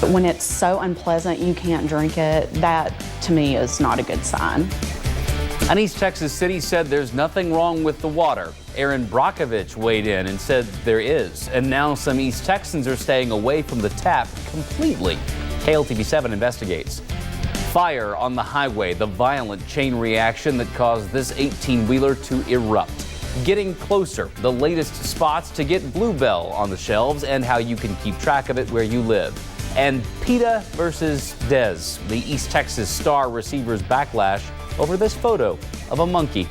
When it's so unpleasant you can't drink it, that to me is not a good sign. An East Texas city said there's nothing wrong with the water. Aaron Brockovich weighed in and said there is. And now some East Texans are staying away from the tap completely. KLTV 7 investigates. Fire on the highway, the violent chain reaction that caused this 18-wheeler to erupt. Getting closer, the latest spots to get Bluebell on the shelves and how you can keep track of it where you live. And PETA versus Dez, the East Texas star receiver's backlash over this photo of a monkey.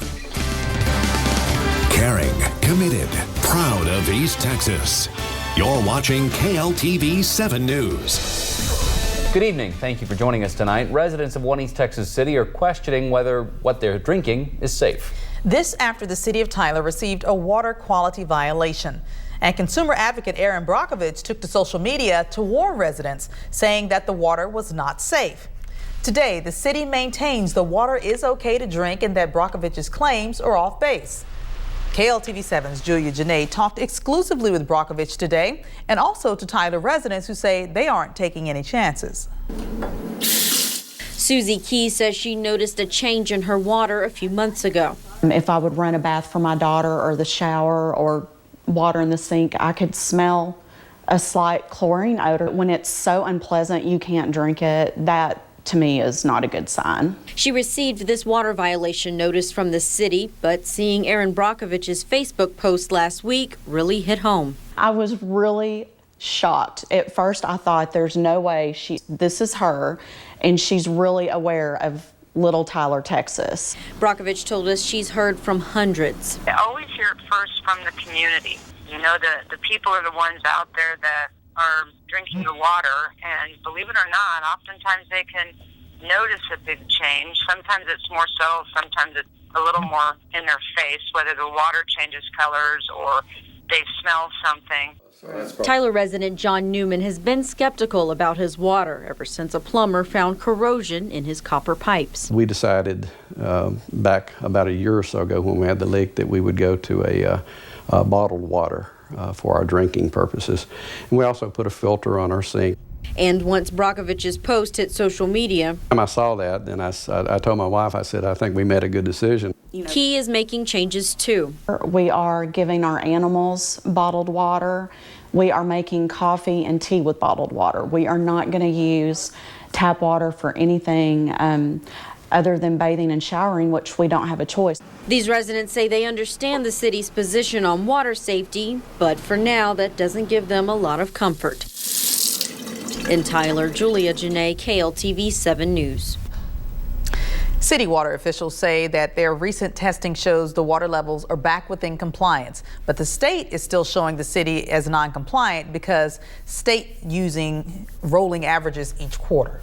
Caring, committed, proud of East Texas. You're watching KLTV 7 News. Good evening. Thank you for joining us tonight. Residents of one East Texas city are questioning whether what they're drinking is safe. This after the city of Tyler received a water quality violation. And consumer advocate Aaron Brockovich took to social media to warn residents, saying that the water was not safe. Today, the city maintains the water is okay to drink and that Brockovich's claims are off base. KLTV 7's Julia Janae talked exclusively with Brockovich today and also to Tyler residents who say they aren't taking any chances. Susie Key says she noticed a change in her water a few months ago. If I would run a bath for my daughter or the shower or water in the sink, I could smell a slight chlorine odor. When it's so unpleasant you can't drink it, that to me is not a good sign. She received this water violation notice from the city, but seeing Aaron Brockovich's Facebook post last week really hit home. I was really shocked. At first I thought there's no way this is her and she's really aware of Little Tyler, Texas. Brockovich told us she's heard from hundreds. I always hear it first from the community. You know, the people are the ones out there that are drinking the water, and believe it or not, oftentimes they can notice a big change. Sometimes it's more subtle, sometimes it's a little more in their face, whether the water changes colors or they smell something. Tyler resident John Newman has been skeptical about his water ever since a plumber found corrosion in his copper pipes. We decided back about a year or so ago when we had the leak that we would go to a bottled water for our drinking purposes. And we also put a filter on our sink. And once Brockovich's post hit social media, when I saw that, then I told my wife, I said, I think we made a good decision. Key is making changes too. We are giving our animals bottled water. We are making coffee and tea with bottled water. We are not going to use tap water for anything other than bathing and showering, which we don't have a choice. These residents say they understand the city's position on water safety, but for now that doesn't give them a lot of comfort. In Tyler, Julia Janae, KLTV 7 News. City water officials say that their recent testing shows the water levels are back within compliance, but the state is still showing the city as non-compliant because state using rolling averages each quarter.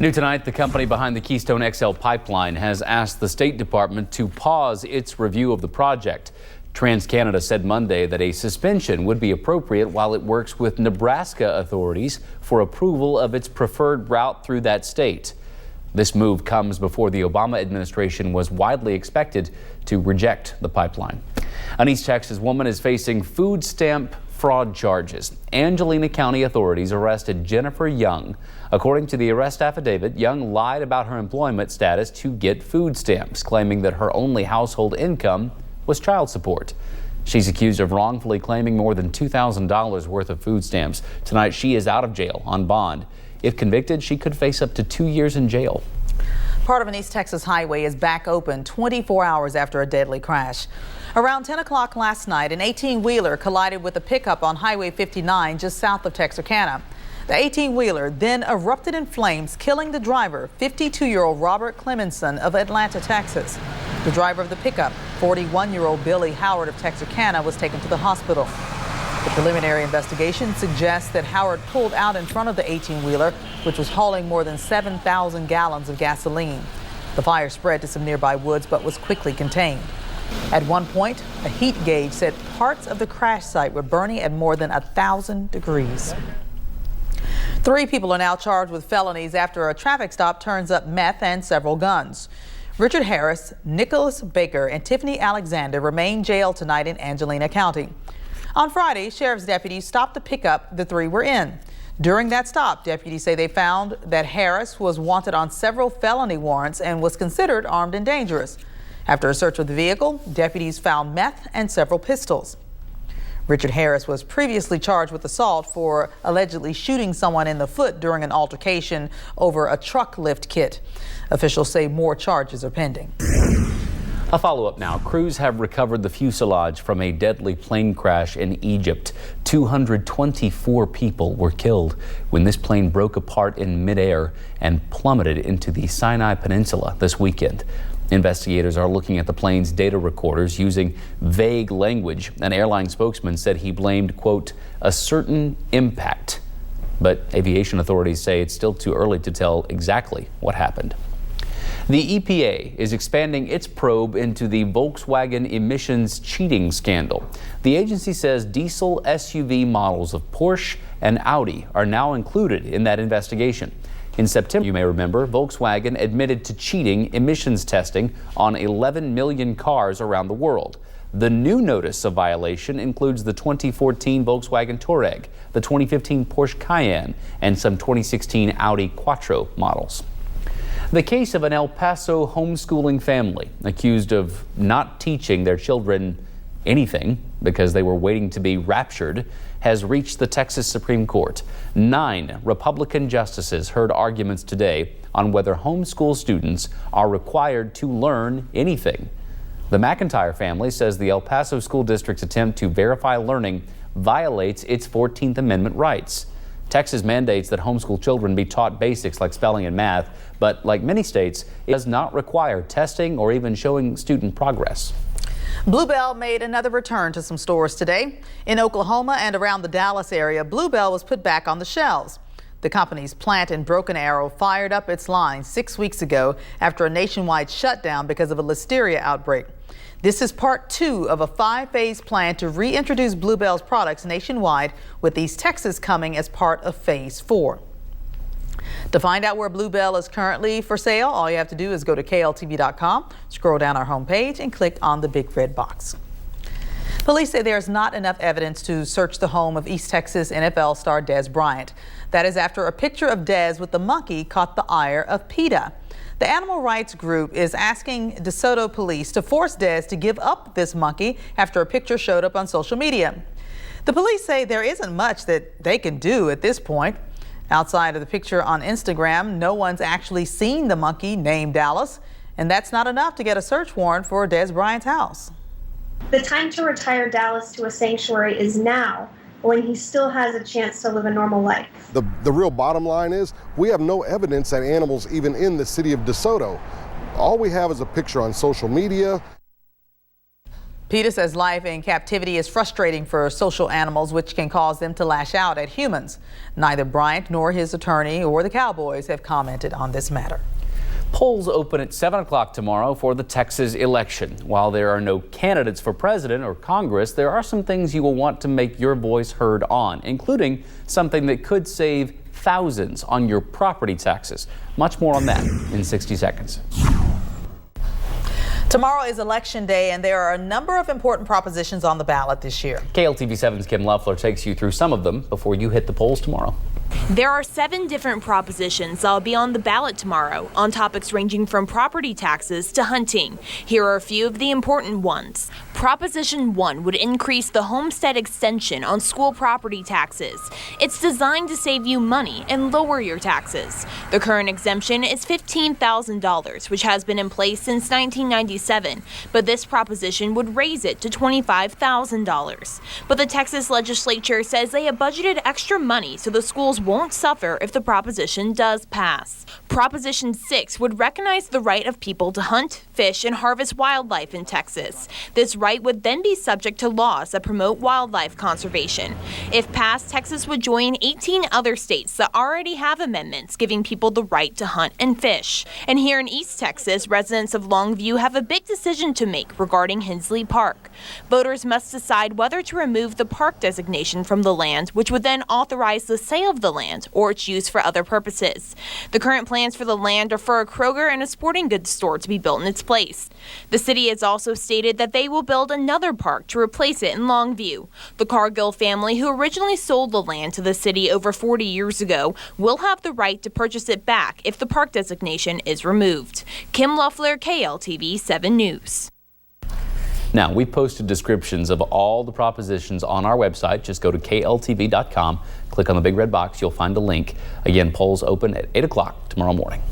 New tonight, the company behind the Keystone XL pipeline has asked the State Department to pause its review of the project. TransCanada said Monday that a suspension would be appropriate while it works with Nebraska authorities for approval of its preferred route through that state. This move comes before the Obama administration was widely expected to reject the pipeline. An East Texas woman is facing food stamp fraud charges. Angelina County authorities arrested Jennifer Young. According to the arrest affidavit, Young lied about her employment status to get food stamps, claiming that her only household income was child support. She's accused of wrongfully claiming more than $2,000 worth of food stamps. Tonight, she is out of jail on bond. If convicted, she could face up to 2 years in jail. Part of an East Texas highway is back open 24 hours after a deadly crash. Around 10 o'clock last night, an 18-wheeler collided with a pickup on Highway 59 just south of Texarkana. The 18-wheeler then erupted in flames, killing the driver, 52-year-old Robert Clemenson of Atlanta, Texas. The driver of the pickup, 41-year-old Billy Howard of Texarkana, was taken to the hospital. The preliminary investigation suggests that Howard pulled out in front of the 18-wheeler, which was hauling more than 7,000 gallons of gasoline. The fire spread to some nearby woods but was quickly contained. At one point, a heat gauge said parts of the crash site were burning at more than 1,000 degrees. 3 people are now charged with felonies after a traffic stop turns up meth and several guns. Richard Harris, Nicholas Baker, and Tiffany Alexander remain jailed tonight in Angelina County. On Friday, sheriff's deputies stopped the pickup the 3 were in. During that stop, deputies say they found that Harris was wanted on several felony warrants and was considered armed and dangerous. After a search of the vehicle, deputies found meth and several pistols. Richard Harris was previously charged with assault for allegedly shooting someone in the foot during an altercation over a truck lift kit. Officials say more charges are pending. A follow-up now. Crews have recovered the fuselage from a deadly plane crash in Egypt. 224 people were killed when this plane broke apart in midair and plummeted into the Sinai Peninsula this weekend. Investigators are looking at the plane's data recorders using vague language. An airline spokesman said he blamed, quote, a certain impact. But aviation authorities say it's still too early to tell exactly what happened. The EPA is expanding its probe into the Volkswagen emissions cheating scandal. The agency says diesel SUV models of Porsche and Audi are now included in that investigation. In September, you may remember, Volkswagen admitted to cheating emissions testing on 11 million cars around the world. The new notice of violation includes the 2014 Volkswagen Touareg, the 2015 Porsche Cayenne, and some 2016 Audi Quattro models. The case of an El Paso homeschooling family accused of not teaching their children anything because they were waiting to be raptured has reached the Texas Supreme Court. 9 Republican justices heard arguments today on whether homeschool students are required to learn anything. The McIntyre family says the El Paso School District's attempt to verify learning violates its 14th Amendment rights. Texas mandates that homeschool children be taught basics like spelling and math, but like many states, it does not require testing or even showing student progress. Bluebell made another return to some stores today. In Oklahoma and around the Dallas area, Bluebell was put back on the shelves. The company's plant in Broken Arrow fired up its line 6 weeks ago after a nationwide shutdown because of a listeria outbreak. This is part 2 of a 5-phase plan to reintroduce Bluebell's products nationwide, with East Texas coming as part of phase 4. To find out where Bluebell is currently for sale, all you have to do is go to KLTV.com, scroll down our homepage, and click on the big red box. Police say there's not enough evidence to search the home of East Texas NFL star Dez Bryant. That is after a picture of Dez with the monkey caught the ire of PETA. The animal rights group is asking DeSoto police to force Dez to give up this monkey after a picture showed up on social media. The police say there isn't much that they can do at this point. Outside of the picture on Instagram, no one's actually seen the monkey named Dallas, and that's not enough to get a search warrant for Dez Bryant's house. The time to retire Dallas to a sanctuary is now, when he still has a chance to live a normal life. The real bottom line is we have no evidence that animals even in the city of DeSoto. All we have is a picture on social media. PETA says life in captivity is frustrating for social animals, which can cause them to lash out at humans. Neither Bryant nor his attorney or the Cowboys have commented on this matter. Polls open at 7 o'clock tomorrow for the Texas election. While there are no candidates for president or Congress, there are some things you will want to make your voice heard on, including something that could save thousands on your property taxes. Much more on that in 60 seconds. Tomorrow is Election Day, and there are a number of important propositions on the ballot this year. KLTV 7's Kim Loeffler takes you through some of them before you hit the polls tomorrow. There are 7 different propositions that will be on the ballot tomorrow on topics ranging from property taxes to hunting. Here are a few of the important ones. Proposition 1 would increase the homestead extension on school property taxes. It's designed to save you money and lower your taxes. The current exemption is $15,000, which has been in place since 1997, but this proposition would raise it to $25,000. But the Texas legislature says they have budgeted extra money so the schools won't suffer if the proposition does pass. Proposition 6 would recognize the right of people to hunt, fish, and harvest wildlife in Texas. This right would then be subject to laws that promote wildlife conservation. If passed, Texas would join 18 other states that already have amendments giving people the right to hunt and fish. And here in East Texas, residents of Longview have a big decision to make regarding Hensley Park. Voters must decide whether to remove the park designation from the land, which would then authorize the sale of the land land or its use for other purposes. The current plans for the land are for a Kroger and a sporting goods store to be built in its place. The city has also stated that they will build another park to replace it in Longview. The Cargill family, who originally sold the land to the city over 40 years ago, will have the right to purchase it back if the park designation is removed. Kim Loeffler, KLTV 7 News. Now, we've posted descriptions of all the propositions on our website. Just go to kltv.com, click on the big red box, you'll find a link. Again, polls open at 8 o'clock tomorrow morning.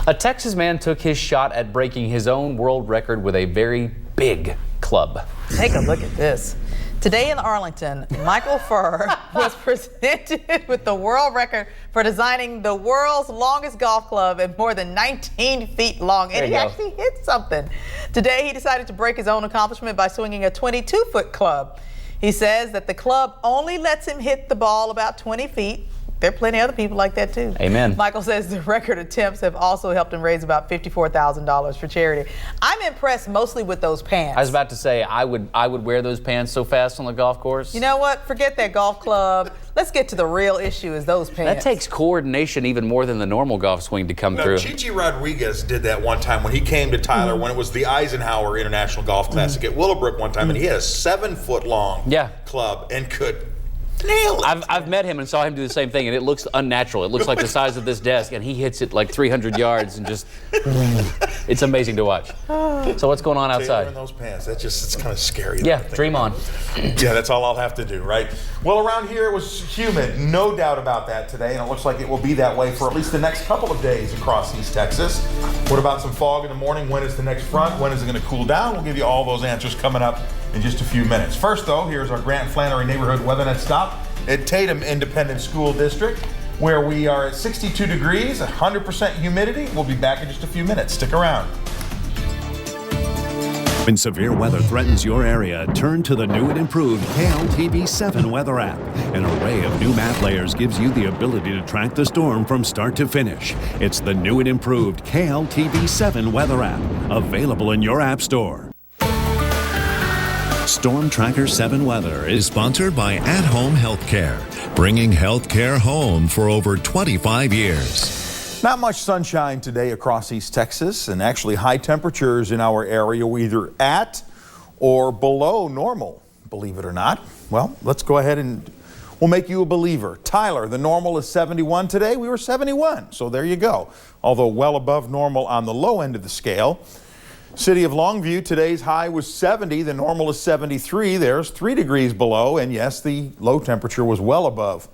A Texas man took his shot at breaking his own world record with a very big club. Take a look at this. Today in Arlington, Michael Furr was presented with the world record for designing the world's longest golf club at more than 19 feet long. And he actually hit something. Today, he decided to break his own accomplishment by swinging a 22-foot club. He says that the club only lets him hit the ball about 20 feet. There are plenty of other people like that, too. Amen. Michael says the record attempts have also helped him raise about $54,000 for charity. I'm impressed mostly with those pants. I was about to say, I would wear those pants so fast on the golf course. You know what? Forget that golf club. Let's get to the real issue, is those pants. That takes coordination even more than the normal golf swing to come through. Chichi Rodriguez did that one time when he came to Tyler when it was the Eisenhower International Golf Classic at Willowbrook one time, and he had a 7-foot-long club and could nail it. I've met him and saw him do the same thing, and it looks unnatural. It looks like the size of this desk, and he hits it like 300 yards and just, it's amazing to watch. So what's going on outside? In those pants, it's kind of scary. Yeah, dream on. Yeah, that's all I'll have to do, right? Well, around here it was humid, no doubt about that today, and it looks like it will be that way for at least the next couple of days across East Texas. What about some fog in the morning? When is the next front? When is it going to cool down? We'll give you all those answers coming up in just a few minutes. First, though, here's our Grant Flannery Neighborhood WeatherNet stop at Tatum Independent School District, where we are at 62 degrees, 100% humidity. We'll be back in just a few minutes. Stick around. When severe weather threatens your area, turn to the new and improved KLTV 7 weather app. An array of new map layers gives you the ability to track the storm from start to finish. It's the new and improved KLTV 7 weather app, available in your app store. Storm Tracker 7 Weather is sponsored by At Home Healthcare, bringing healthcare home for over 25 years. Not much sunshine today across East Texas, and actually high temperatures in our area were either at or below normal, believe it or not. Well, let's go ahead and we'll make you a believer. Tyler, the normal is 71 today. We were 71, so there you go. Although well above normal on the low end of the scale. City of Longview, today's high was 70. The normal is 73. There's 3 degrees below, and yes, the low temperature was well above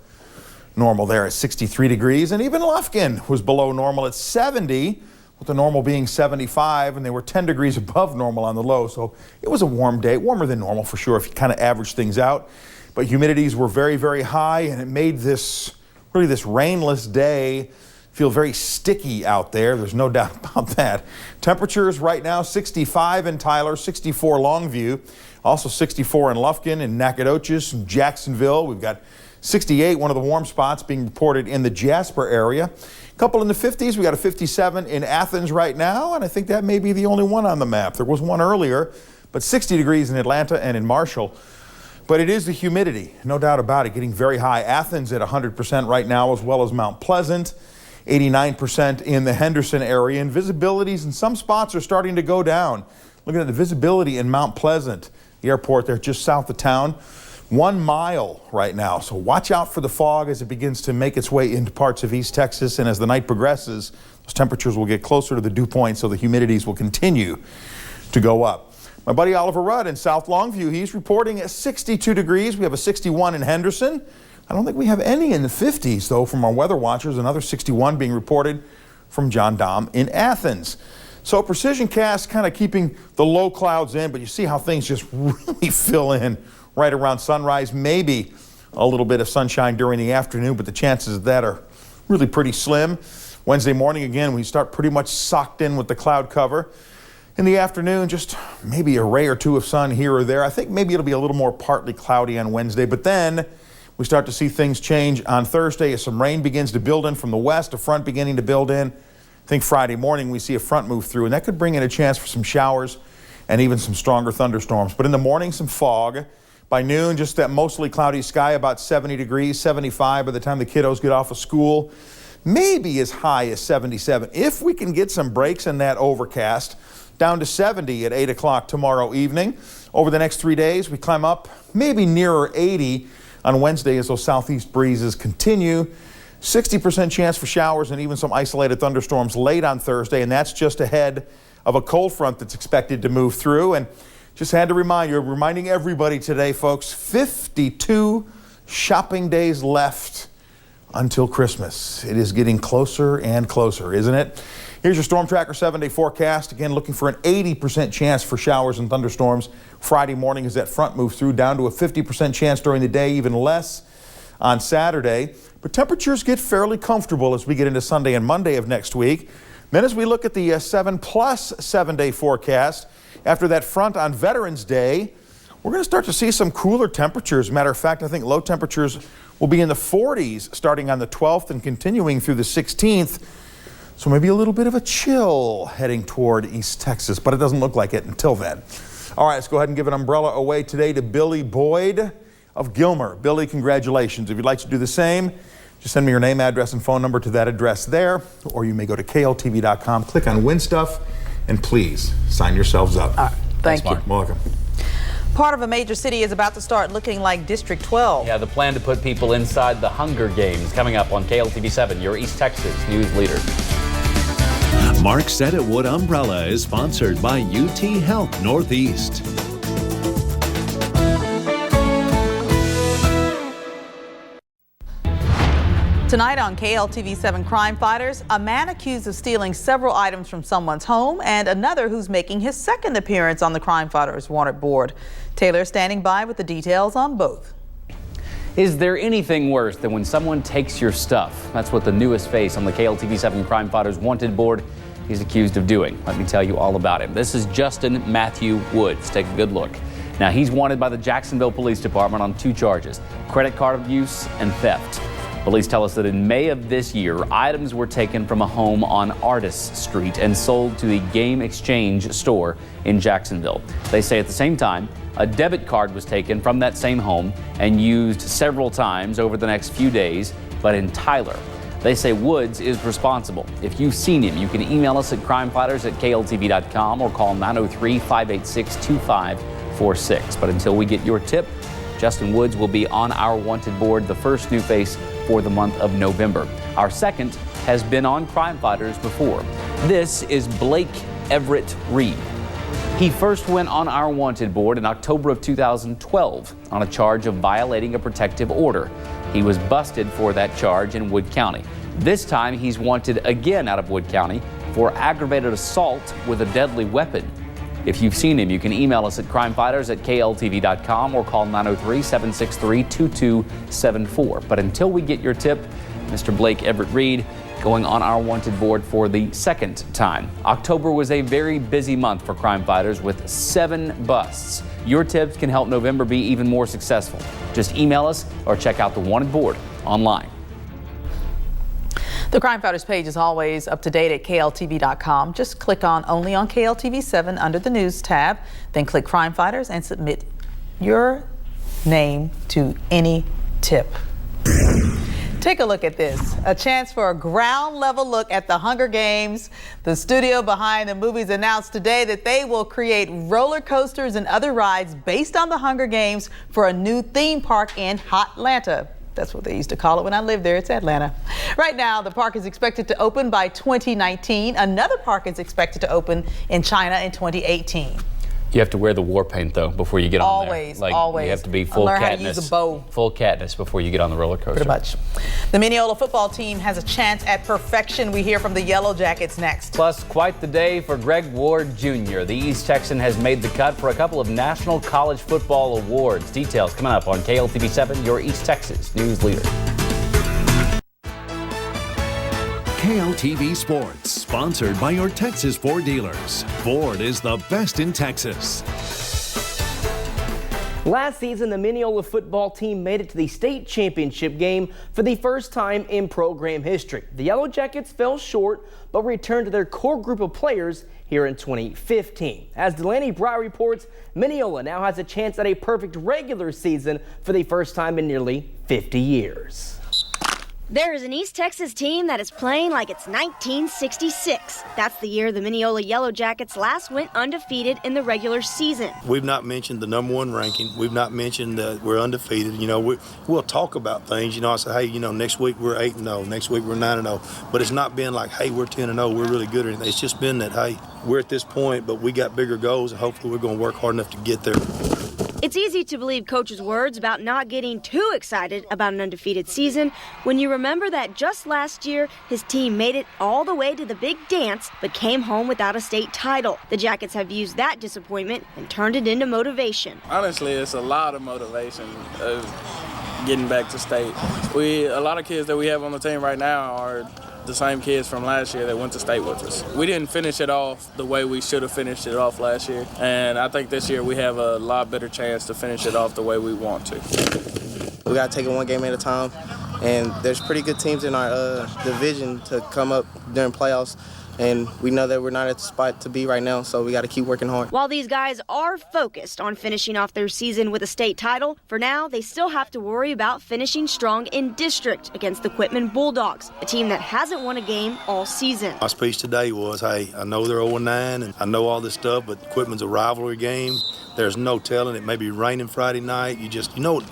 normal there at 63 degrees. And even Lufkin was below normal at 70, with the normal being 75, and they were 10 degrees above normal on the low. So it was a warm day, warmer than normal for sure if you kind of average things out. But humidities were very, very high, and it made this rainless day feel very sticky out there. There's no doubt about that. Temperatures right now 65 in Tyler, 64 Longview, also 64 in Lufkin and Nacogdoches and Jacksonville. We've got 68, one of the warm spots being reported in the Jasper area. A couple in the 50s. We got a 57 in Athens right now, and I think that may be the only one on the map. There was one earlier, but 60 degrees in Atlanta and in Marshall. But it is the humidity, no doubt about it, getting very high. Athens at 100% right now, as well as Mount Pleasant. 89% in the Henderson area, and visibilities in some spots are starting to go down. Looking at the visibility in Mount Pleasant, the airport there just south of town, 1 mile right now. So watch out for the fog as it begins to make its way into parts of East Texas, and as the night progresses, those temperatures will get closer to the dew point, so the humidities will continue to go up. My buddy Oliver Rudd in South Longview, he's reporting at 62 degrees. We have a 61 in Henderson. I don't think we have any in the 50s, though, from our weather watchers. Another 61 being reported from John Dom in Athens. So precision cast kind of keeping the low clouds in, but you see how things just really fill in right around sunrise. Maybe a little bit of sunshine during the afternoon, but the chances of that are really pretty slim. Wednesday morning, again, we start pretty much socked in with the cloud cover. In the afternoon, just maybe a ray or two of sun here or there. I think maybe it'll be a little more partly cloudy on Wednesday, but then we start to see things change on Thursday as some rain begins to build in from the west, a front beginning to build in. I think Friday morning we see a front move through, and that could bring in a chance for some showers and even some stronger thunderstorms. But in the morning, some fog. By noon, just that mostly cloudy sky, about 70 degrees, 75 by the time the kiddos get off of school. Maybe as high as 77. If we can get some breaks in that overcast, down to 70 at 8 o'clock tomorrow evening. Over the next 3 days, we climb up maybe nearer 80 on Wednesday as those southeast breezes continue. 60% chance for showers and even some isolated thunderstorms late on Thursday, and that's just ahead of a cold front that's expected to move through. And just had to reminding everybody today, folks, 52 shopping days left until Christmas. It is getting closer and closer, isn't it? Here's your Storm Tracker 7-day forecast. Again, looking for an 80% chance for showers and thunderstorms Friday morning as that front moves through, down to a 50% chance during the day, even less on Saturday. But temperatures get fairly comfortable as we get into Sunday and Monday of next week. Then as we look at the 7+ 7-day forecast, after that front on Veterans Day, we're going to start to see some cooler temperatures. Matter of fact, I think low temperatures will be in the 40s starting on the 12th and continuing through the 16th. So maybe a little bit of a chill heading toward East Texas, but it doesn't look like it until then. All right, let's go ahead and give an umbrella away today to Billy Boyd of Gilmer. Billy, congratulations. If you'd like to do the same, just send me your name, address, and phone number to that address there, or you may go to KLTV.com, click on Win Stuff, and please sign yourselves up. Thank you. Welcome. Part of a major city is about to start looking like District 12. Yeah, the plan to put people inside the Hunger Games coming up on KLTV 7, your East Texas news leader. Mark Said It Would Umbrella is sponsored by UT Health Northeast. Tonight on KLTV 7 Crime Fighters, a man accused of stealing several items from someone's home and another who's making his second appearance on the Crime Fighters Wanted board. Taylor standing by with the details on both. Is there anything worse than when someone takes your stuff? That's what the newest face on the KLTV 7 Crime Fighters Wanted board is accused of doing. Let me tell you all about him. This is Justin Matthew Woods. Take a good look. Now, he's wanted by the Jacksonville Police Department on 2 charges, credit card abuse and theft. Police tell us that in May of this year, items were taken from a home on Artis Street and sold to the Game Exchange store in Jacksonville. They say at the same time, a debit card was taken from that same home and used several times over the next few days, but in Tyler. They say Woods is responsible. If you've seen him, you can email us at crimefighters@kltv.com or call 903-586-2546. But until we get your tip, Justin Woods will be on our wanted board, the first new face for the month of November. Our second has been on Crime Fighters before. This is Blake Everett Reed. He first went on our wanted board in October of 2012 on a charge of violating a protective order. He was busted for that charge in Wood County. This time he's wanted again out of Wood County for aggravated assault with a deadly weapon. If you've seen him, you can email us at crimefighters@kltv.com or call 903-763-2274. But until we get your tip, Mr. Blake Everett Reed going on our wanted board for the second time. October was a very busy month for Crime Fighters with 7 busts. Your tips can help November be even more successful. Just email us or check out the wanted board online. The Crime Fighters page is always up to date at KLTV.com. Just click on Only on KLTV 7 under the News tab, then click Crime Fighters and submit your name to any tip. Take a look at this. A chance for a ground level look at the Hunger Games. The studio behind the movies announced today that they will create roller coasters and other rides based on the Hunger Games for a new theme park in Hotlanta. That's what they used to call it when I lived there. It's Atlanta. Right now, the park is expected to open by 2019. Another park is expected to open in China in 2018. You have to wear the war paint, though, before you get on there. Always. You have to be full learn Katniss. How to use a bow. Full Katniss before you get on the roller coaster. Pretty much. The Mineola football team has a chance at perfection. We hear from the Yellow Jackets next. Plus, quite the day for Greg Ward Jr. The East Texan has made the cut for a couple of National College Football Awards. Details coming up on KLTV 7, your East Texas news leader. KLTV Sports, sponsored by your Texas Ford dealers. Ford is the best in Texas. Last season, the Mineola football team made it to the state championship game for the first time in program history. The Yellow Jackets fell short, but returned to their core group of players here in 2015. As Dez Bryant reports, Mineola now has a chance at a perfect regular season for the first time in nearly 50 years. There is an East Texas team that is playing like it's 1966. That's the year the Mineola Yellow Jackets last went undefeated in the regular season. We've not mentioned the #1 ranking. We've not mentioned that we're undefeated. You know, we'll talk about things. You know, I say, hey, you know, next week we're 8-0, next week we're 9-0. But it's not been like, hey, we're 10-0, we're really good or anything. It's just been that, hey, we're at this point, but we got bigger goals, and hopefully we're going to work hard enough to get there. It's easy to believe Coach's words about not getting too excited about an undefeated season when you remember that just last year, his team made it all the way to the big dance, but came home without a state title. The Jackets have used that disappointment and turned it into motivation. Honestly, it's a lot of motivation of getting back to state. A lot of kids that we have on the team right now are the same kids from last year that went to state with us. We didn't finish it off the way we should have finished it off last year, and I think this year we have a lot better chance to finish it off the way we want to. We got to take it one game at a time, and there's pretty good teams in our division to come up during playoffs. And we know that we're not at the spot to be right now, so we got to keep working hard. While these guys are focused on finishing off their season with a state title, for now they still have to worry about finishing strong in district against the Quitman Bulldogs, a team that hasn't won a game all season. My speech today was, hey, I know they're 0-9 and I know all this stuff, but Quitman's a rivalry game. There's no telling. It may be raining Friday night. You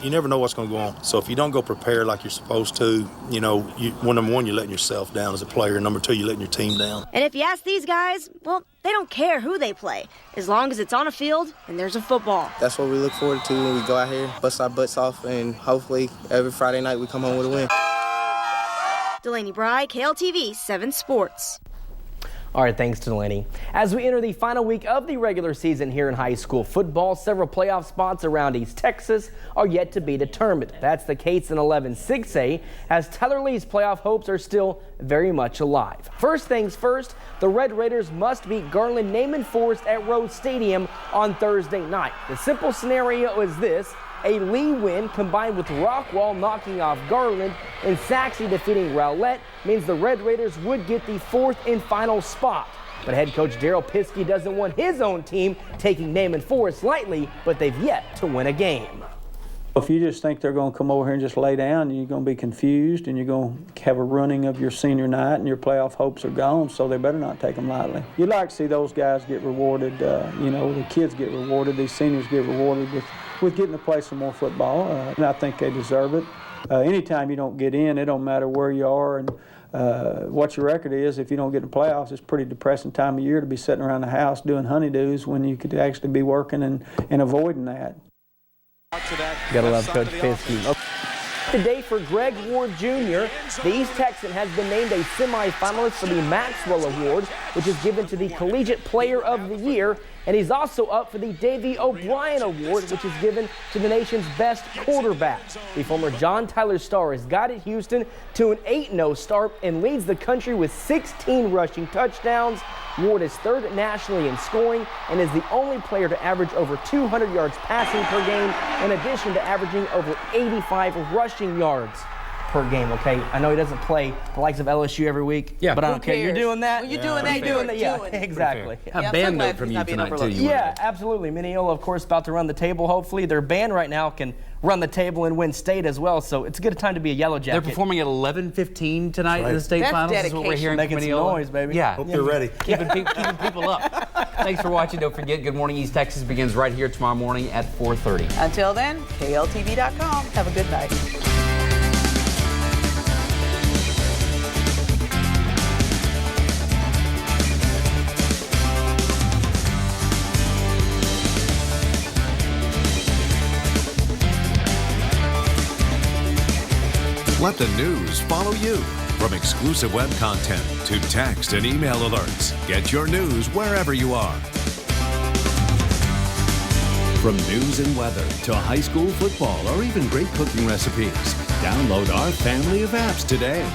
never know what's going to go on. So if you don't go prepared like you're supposed to, number one, you're letting yourself down as a player. Number two, you're letting your team down. And if you ask these guys, well, they don't care who they play, as long as it's on a field and there's a football. That's what we look forward to when we go out here, bust our butts off, and hopefully every Friday night we come home with a win. Dez Bryant, KLTV 7 Sports. All right, thanks to Delaney. As we enter the final week of the regular season here in high school football, several playoff spots around East Texas are yet to be determined. That's the case in 11-6A, as Tyler Lee's playoff hopes are still very much alive. First things first, the Red Raiders must beat Garland Naaman Forest at Rose Stadium on Thursday night. The simple scenario is this: a Lee win combined with Rockwall knocking off Garland and Saxey defeating Rowlett means the Red Raiders would get the fourth and final spot. But head coach Daryl Piskey doesn't want his own team taking Naaman Forest lightly, but they've yet to win a game. If you just think they're going to come over here and just lay down, you're going to be confused and you're going to have a running of your senior night and your playoff hopes are gone, so they better not take them lightly. You'd like to see those guys get rewarded, the kids get rewarded, these seniors get rewarded with getting to play some more football, and I think they deserve it. Anytime you don't get in, it don't matter where you are and what your record is. If you don't get in the playoffs, it's a pretty depressing time of year to be sitting around the house doing honeydews when you could actually be working and avoiding that. Gotta love Coach Piskey. Today for Greg Ward Jr., the East Texan has been named a semifinalist for the Maxwell Award, which is given to the Collegiate Player of the Year, and he's also up for the Davey O'Brien Award, which is given to the nation's best quarterback. The former John Tyler star has guided Houston to an 8-0 start and leads the country with 16 rushing touchdowns. Ward is third nationally in scoring and is the only player to average over 200 yards passing per game, in addition to averaging over 85 rushing yards per game. Okay, I know he doesn't play the likes of LSU every week, but I don't care. You're doing that. When you're doing that, you're doing that. Yeah, exactly. A band note from you tonight, too. Yeah, absolutely. Mineola, of course, about to run the table. Hopefully, their band right now can run the table and win state as well. So it's a good time to be a Yellow Jacket. They're performing at 11:15 tonight in the state finals. Dedication. Is what we're hearing Making from some Mineola. noise, baby. Yeah, Hope they're ready. keeping people up. Thanks for watching. Don't forget, Good Morning East Texas begins right here tomorrow morning at 4:30. Until then, KLTV.com. Have a good night. Let the news follow you. From exclusive web content to text and email alerts, get your news wherever you are. From news and weather to high school football or even great cooking recipes, download our family of apps today.